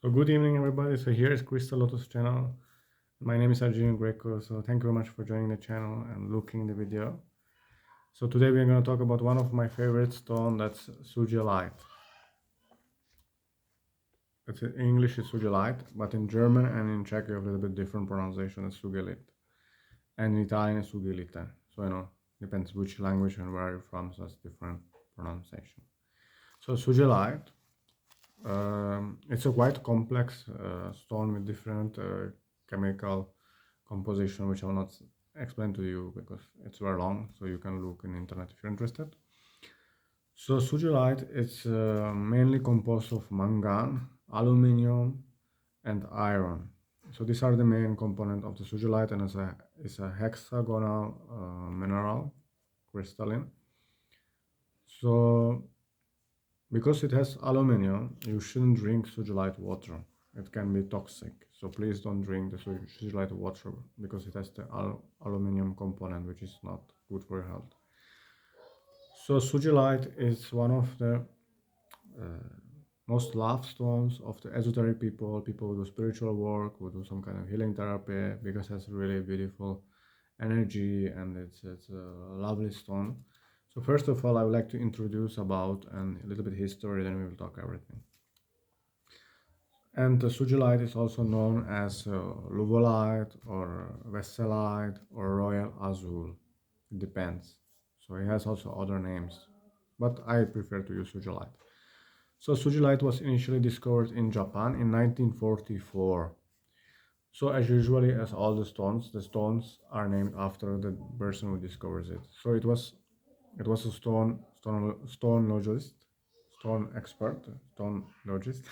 So good evening, everybody. So here is Crystal Lotus channel. My name is Arjun Greco. So thank you very much for joining the channel and looking the video. So today we're going to talk about one of my favorite stone, that's Sugilite. It's in English is Sugilite, but in German and in Czech you have a little bit different pronunciation as Sugilith, and in Italian is Sugilite. So depends which language and where you're from, so it's different pronunciation. So Sugilite. It's a quite complex stone with different chemical composition, which I will not explain to you because it's very long, so you can look in internet if you're interested. So Sugilite is mainly composed of mangan, aluminium, and iron. So these are the main component of the Sugilite, and it's a hexagonal mineral, crystalline. So because it has aluminum, you shouldn't drink Sugilite water. It can be toxic. So please don't drink the Sugilite water because it has the aluminum component, which is not good for your health. So Sugilite is one of the most loved stones of the esoteric people who do spiritual work, who do some kind of healing therapy, because it has really beautiful energy and it's a lovely stone. So first of all, I would like to introduce about and a little bit history, then we will talk everything. And the Sugilite is also known as Luvolite or Vesselite or Royal Azul. It depends. So it has also other names, but I prefer to use Sugilite. So Sugilite was initially discovered in Japan in 1944. So as usually as all the stones are named after the person who discovers it. So it was a stone logist, stone expert, stone logist,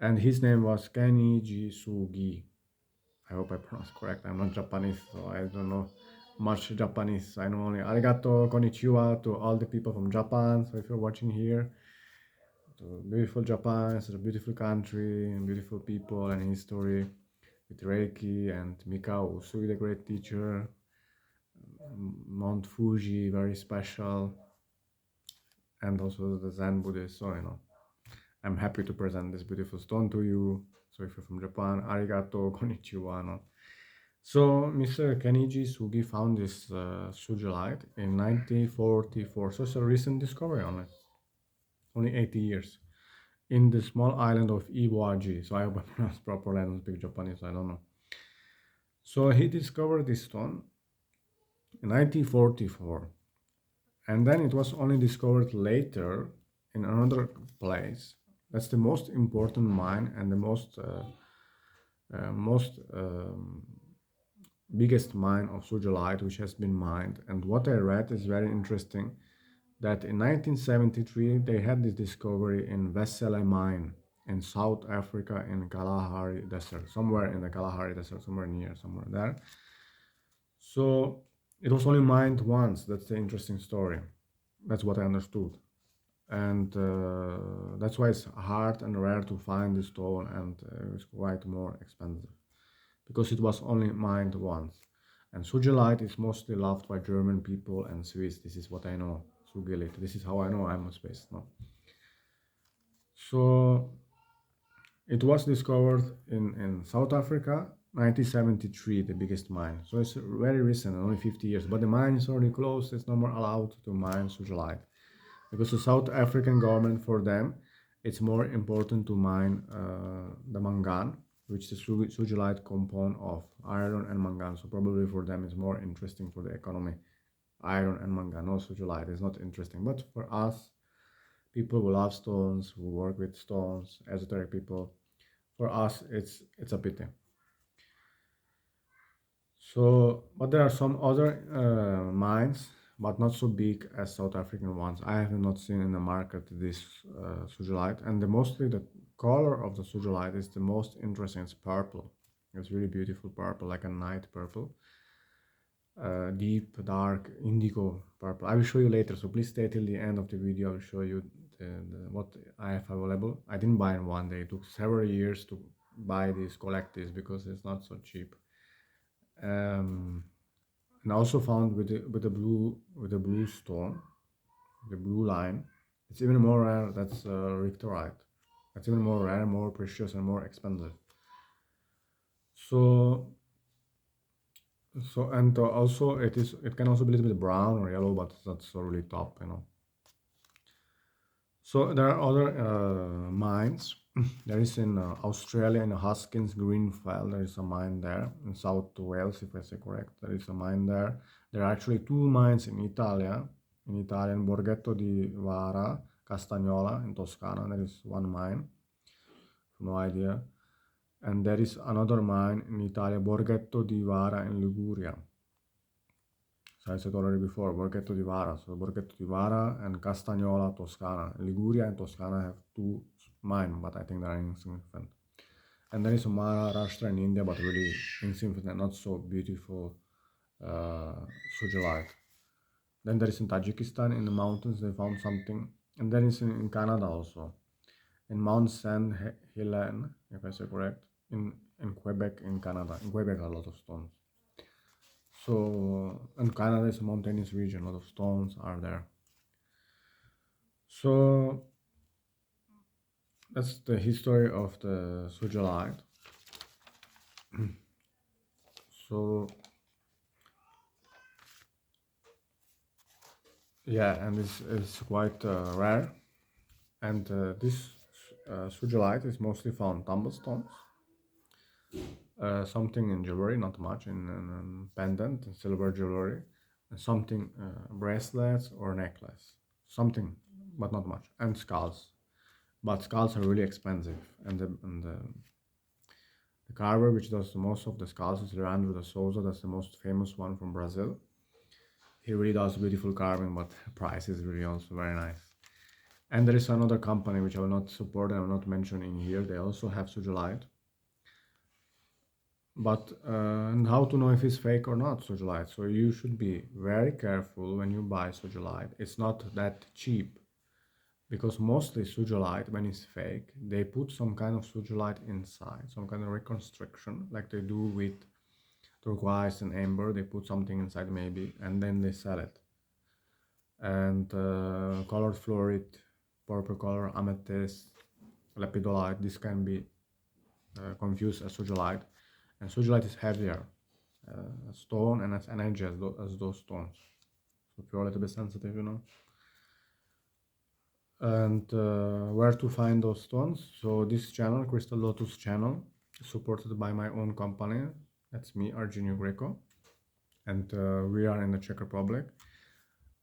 and his name was Ken-Ichi Sugi. I hope I pronounced correct. I'm not Japanese, so I don't know much Japanese. I know only arigato, konnichiwa to all the people from Japan. So if you're watching here, to beautiful Japan, it's a beautiful country and beautiful people and history with Reiki and Mikao Usui, the great teacher. Mount Fuji, very special, and also the Zen Buddhist. So I'm happy to present this beautiful stone to you. So if you're from Japan, arigato, konnichiwa. No? So Mr. Ken-Ichi Sugi found this Sugilite in 1944. So it's a recent discovery only 80 years, in the small island of Iwagi. So I hope I pronounced properly. I don't speak Japanese, so I don't know. So he discovered this stone in 1944, and then it was only discovered later in another place. That's the most important mine and the most biggest mine of Sugilite which has been mined. And what I read is very interesting, that in 1973 they had this discovery in Wessele mine in South Afrika, in Kalahari Desert, somewhere in the Kalahari Desert, somewhere there. So it was only mined once. That's the interesting story. That's what I understood. And that's why it's hard and rare to find the stone, and it's quite more expensive because it was only mined once. And Sugilite is mostly loved by German people and Swiss. This is what I know. Sugilite. This is how I know I'm a Swiss. No. So it was discovered in South Africa, 1973, the biggest mine. So it's very recent, only 50 years. But the mine is already closed. It's no more allowed to mine Sugilite, because the South African government, for them, it's more important to mine the mangan, which is the Sugilite compound of iron and mangan. So probably for them it's more interesting for the economy. Iron and mangan, no Sugilite is not interesting. But for us, people who love stones, who work with stones, esoteric people, for us it's a pity. So, but there are some other mines, but not so big as South African ones. I have not seen in the market this Sugilite, and mostly the color of the Sugilite is the most interesting. It's purple. It's really beautiful purple, like a night purple, deep, dark, indigo purple. I will show you later, so please stay till the end of the video. I will show you what I have available. I didn't buy in one day. It took several years to buy this, collect this, because it's not so cheap. And I also found with the blue stone, the blue line, it's even more rare. That's Richterite. It's even more rare, more precious, and more expensive. So and also it can also be a little bit brown or yellow, but that's really top, you know. So there are other mines. There is in Australia, in Hoskins Greenfield, there is a mine there. In South Wales, if I say correct, there is a mine there. There are actually two mines in Italia. In Italian, Borghetto di Vara, Castagnola, in Toscana, there is one mine. No idea. And there is another mine in Italia, Borghetto di Vara, in Liguria. So I said already before, Borghetto di Vara. So Borghetto di Vara and Castagnola, Toscana. Liguria and Toscana have two mines, but I think they are insignificant. And there is a Maharashtra in India, but really insignificant, not so beautiful Sugilite. Then there is in Tajikistan, in the mountains, they found something. And then it's in Canada also. In Mount Saint Helene, if I say correct, in Quebec, in Canada. In Quebec, a lot of stones. So, and Canada is a mountainous region, a lot of stones are there. So, that's the history of the Sugilite. So, yeah, and this is quite rare. And this Sugilite is mostly found tumblestones, something in jewelry, not much, in pendant, silver jewelry, and something bracelets or necklace, something, but not much, and skulls. But skulls are really expensive, and the carver which does most of the skulls is Leandro de Souza. That's the most famous one from Brazil. He really does beautiful carving, but price is really also very nice. And there is another company which I will not support and I will not mention in here. They also have Sugilite. But and how to know if it's fake or not, Sugilite? So you should be very careful when you buy Sugilite. It's not that cheap, because mostly Sugilite, when it's fake, they put some kind of Sugilite inside, some kind of reconstruction, like they do with turquoise and amber. They put something inside maybe, and then they sell it. And colored fluorite, purple color, amethyst, lepidolite, this can be confused as Sugilite. And Sugilite is heavier stone and as energy as those stones. So if you're a little bit sensitive, you know. And where to find those stones? So this channel, Crystal Lotus channel, is supported by my own company. That's me, Arginio Greco. And we are in the Czech Republic.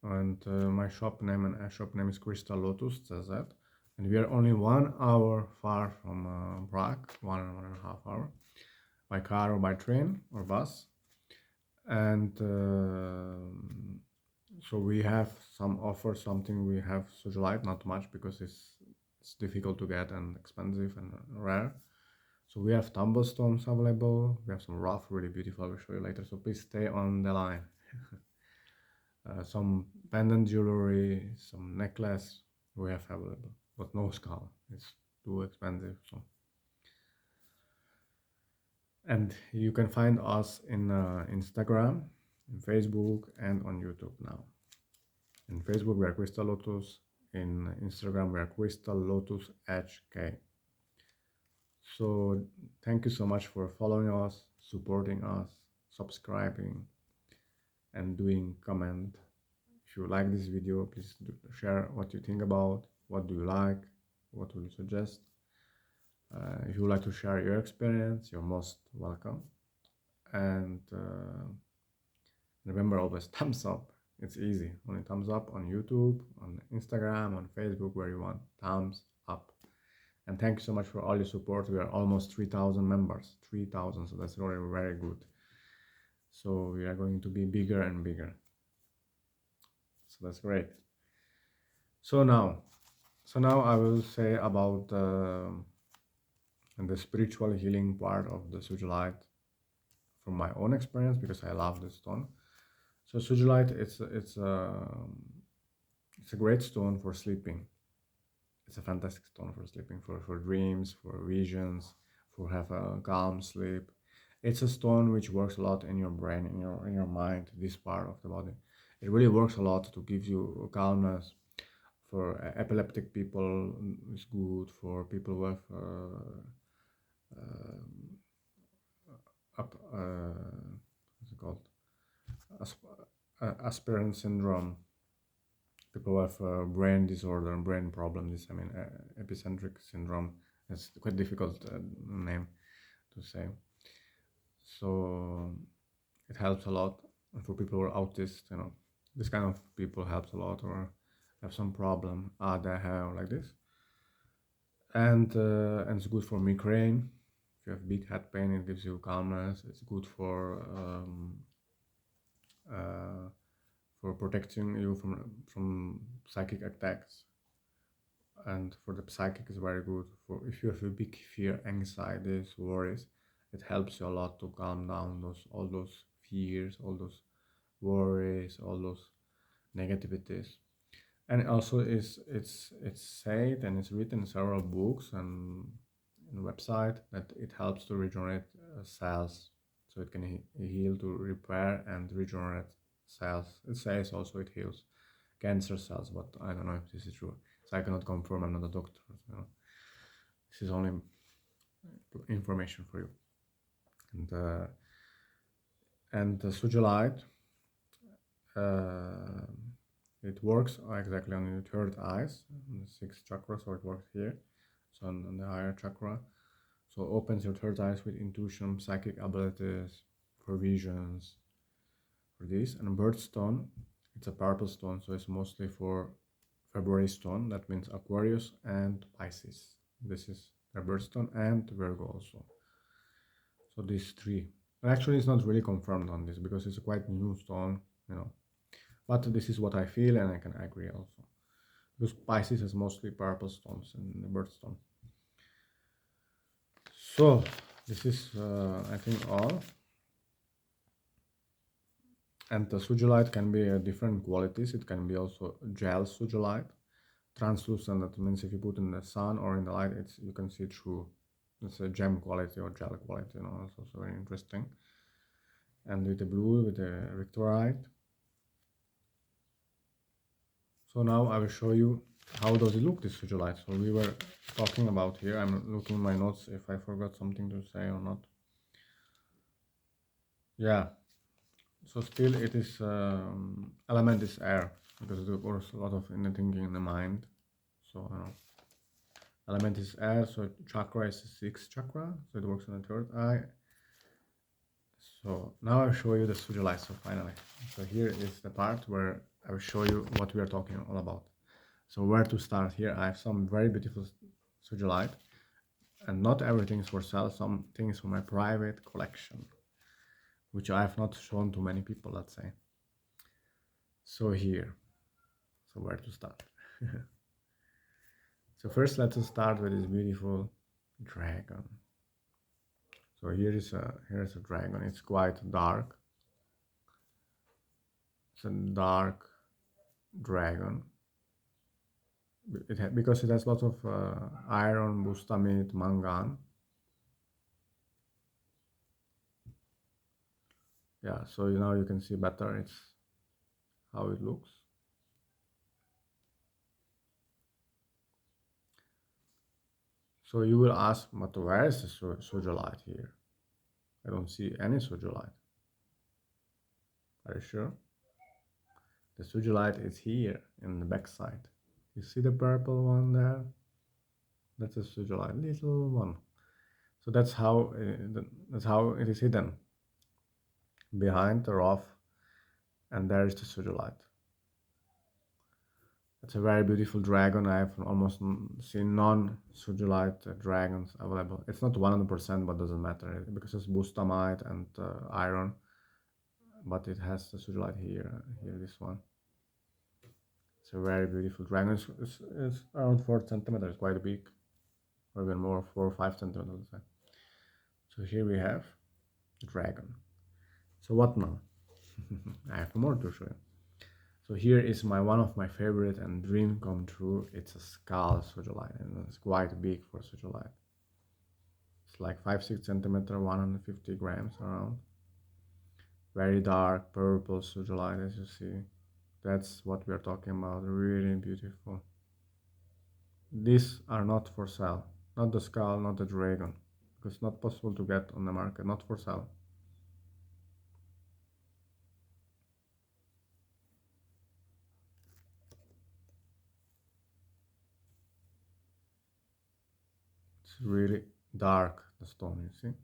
And my shop name and shop name is Crystal Lotus, Dessesrt. And we are only 1 hour far from Prague, 1.5 hours, by car or by train or bus. And so we have some offer, something we have Sugilite, not much because it's difficult to get and expensive and rare. So we have tumblestones available. We have some rough, really beautiful. I will show you later. So please stay on the line. Some pendant jewelry, some necklace we have available, but no skull. It's too expensive. So, and you can find us in Instagram, in Facebook, and on YouTube now. In Facebook we are Crystal Lotus. In Instagram we are Crystal Lotus HK. So thank you so much for following us, supporting us, subscribing, and doing comment. If you like this video, please share what you think about, what do you like, what would you suggest. If you would like to share your experience, you're most welcome. And remember, always thumbs up. It's easy. Only thumbs up on YouTube, on Instagram, on Facebook, where you want. Thumbs up. And thank you so much for all your support. We are almost 3,000 members. 3,000, so that's really very good. So we are going to be bigger and bigger. So that's great. So now I will say about the spiritual healing part of the Sugilite from my own experience, because I love this stone. So Sugilite, it's a great stone for sleeping. It's a fantastic stone for sleeping, for dreams, for visions, for have a calm sleep. It's a stone which works a lot in your brain, in your mind, this part of the body. It really works a lot to give you calmness, For epileptic people, it's good. For people who have what's it called? Aspirant syndrome. People who have brain disorder and brain problems. I mean, epicentric syndrome. It's quite difficult name to say. So it helps a lot. And for people who are autist, this kind of people helps a lot, or have some problem they have like this. And it's good for migraine. If you have big head pain, it gives you calmness. It's good uh, for protecting you from psychic attacks. And for the psychic is very good. For if you have a big fear, anxieties, worries, it helps you a lot to calm down all those fears, all those worries, all those negativities. And also it's said and it's written in several books and in website that it helps to regenerate cells, so it can heal, to repair and regenerate cells. It says also it heals cancer cells, but I don't know if this is true, so I cannot confirm. I'm not a doctor, this is only information for you. And the Sugilite, it works exactly on the third eyes, on the sixth chakra, so it works here, so on the higher chakra. So it opens your third eyes with intuition, psychic abilities, for visions, for this. And birthstone, it's a purple stone, so it's mostly for February stone. That means Aquarius and Pisces. This is a birthstone, and Virgo also. So these three. And actually, it's not really confirmed on this because it's a quite new stone, But this is what I feel, and I can agree also. Because Pisces has mostly purple stones in the birthstone. So this is, I think, all. And the Sugilite can be different qualities. It can be also gel Sugilite, translucent. That means if you put in the sun or in the light, you can see through. It's a gem quality or gel quality. It's also very interesting. And with the blue, with the rictorite. So now I will show you how does it look, this Sugilite. So we were talking about here. I'm looking at my notes if I forgot something to say or not. Yeah. So still it is, element is air, because there was a lot of inner thinking in the mind. So element is air, so chakra is the sixth chakra, so it works on the third eye. So now I'll show you the Sugilite. So finally, so here is the part where I will show you what we are talking all about. So where to start? Here I have some very beautiful Sugilite, and not everything is for sale. Some things for my private collection, which I have not shown to many people, let's say. So here, so where to start? So first, let us start with this beautiful dragon. So here is a dragon. It's quite dark. It's a dark dragon. Because it has lots of iron, bustamite, mangan. Yeah, so now you can see better. It's how it looks. So you will ask, but where is the Sugilite here? I don't see any Sugilite. Are you sure? The Sugilite is here in the back side. You see the purple one there? That's a Sugilite, little one. So that's how it is hidden behind the rough, and there is the Sugilite. It's a very beautiful dragon. I have almost seen non-Sugilite dragons available. It's not 100%, but doesn't matter because it's bustamite and iron. But it has the Sugilite here, this one. It's a very beautiful dragon. It's around 4 centimeters, quite big, or even more, 4 or 5 centimeters. So here we have the dragon. So what now? I have more to show you. So here is one of my favorite and dream come true. It's a skull Sugilite, and it's quite big for Sugilite. It's like 5-6 centimeter, 150 grams around. Very dark purple Sugilite, as you see. That's what we are talking about. Really beautiful. These are not for sale. Not the skull, not the dragon. Because it's not possible to get on the market. Not for sale. It's really dark, the stone, you see.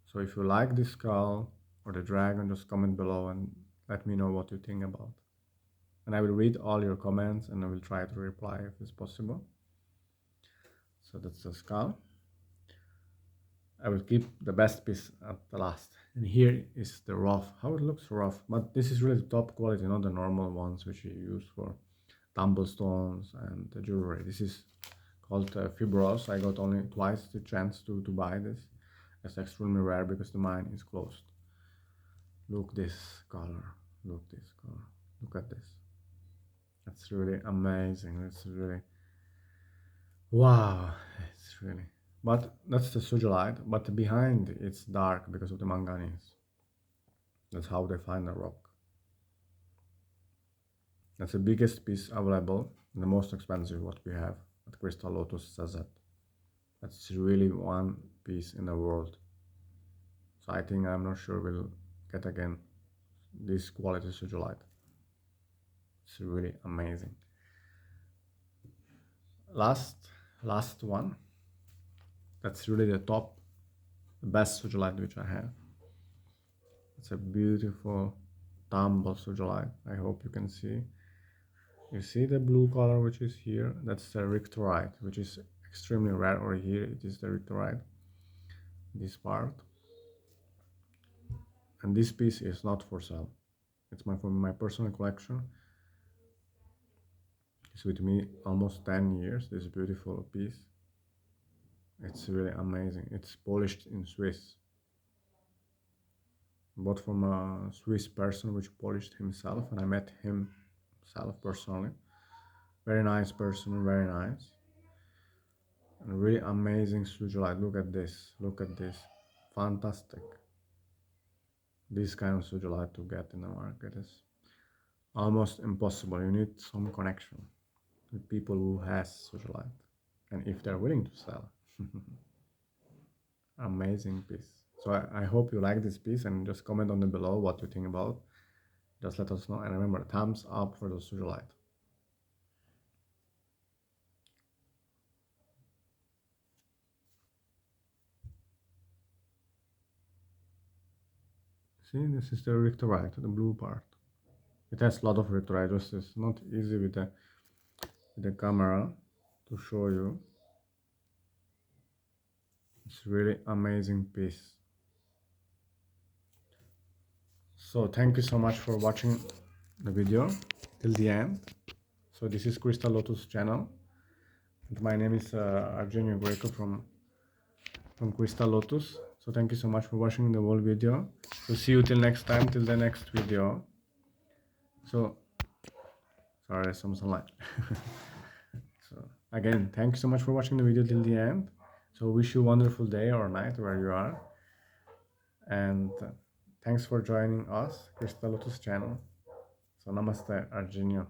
So if you like the skull or the dragon, just comment below and let me know what you think about. And I will read all your comments and I will try to reply if it's possible. So that's the skull. I will keep the best piece at the last. And here is the rough, how it looks rough. But this is really top quality, not the normal ones which you use for tumble stones and the jewelry. This is called fibrous. I got only twice the chance to buy this. It's extremely rare because the mine is closed. Look this color. Look this color. Look at this. That's really amazing. It's really wow. It's really. But that's the sugilite. But behind it's dark because of the manganese. That's how they find the rock. That's the biggest piece available and the most expensive what we have at Crystal Lotus Dessesrt. That's really one piece in the world. So I think I'm not sure we'll get again this quality sugilite. It's really amazing. Last one. That's really the top, the best sugilite which I have. It's a beautiful tumble sugilite. I hope you can see. You see the blue color which is here? That's the rictorite, which is extremely rare. Or here it is the rictorite. This part. And this piece is not for sale. It's from my personal collection. It's with me almost 10 years. This beautiful piece. It's really amazing. It's polished in Swiss. Bought from a Swiss person which polished himself, and I met himself personally. Very nice person, very nice. And really amazing sugilite. Look at this. Look at this. Fantastic. This kind of sugilite to get in the market is almost impossible. You need some connection with people who has sugilite, and if they're willing to sell. Amazing piece. So I hope you like this piece and just comment on the below what you think about. Just let us know, and remember, thumbs up for the sugilite. See, this is the rictorite, the blue part. It has a lot of rictorite. Just it's not easy with the camera to show you. It's really amazing piece. So thank you so much for watching the video till the end. So this is Crystal Lotus channel, and my name is Argenio Greco from Crystal Lotus. So thank you so much for watching the whole video. So see you till next time, till the next video. So sorry, some sunlight. So again, thank you so much for watching the video till the end. So wish you a wonderful day or night where you are, and thanks for joining us, Crystal Lotus channel. So namaste, Argenio.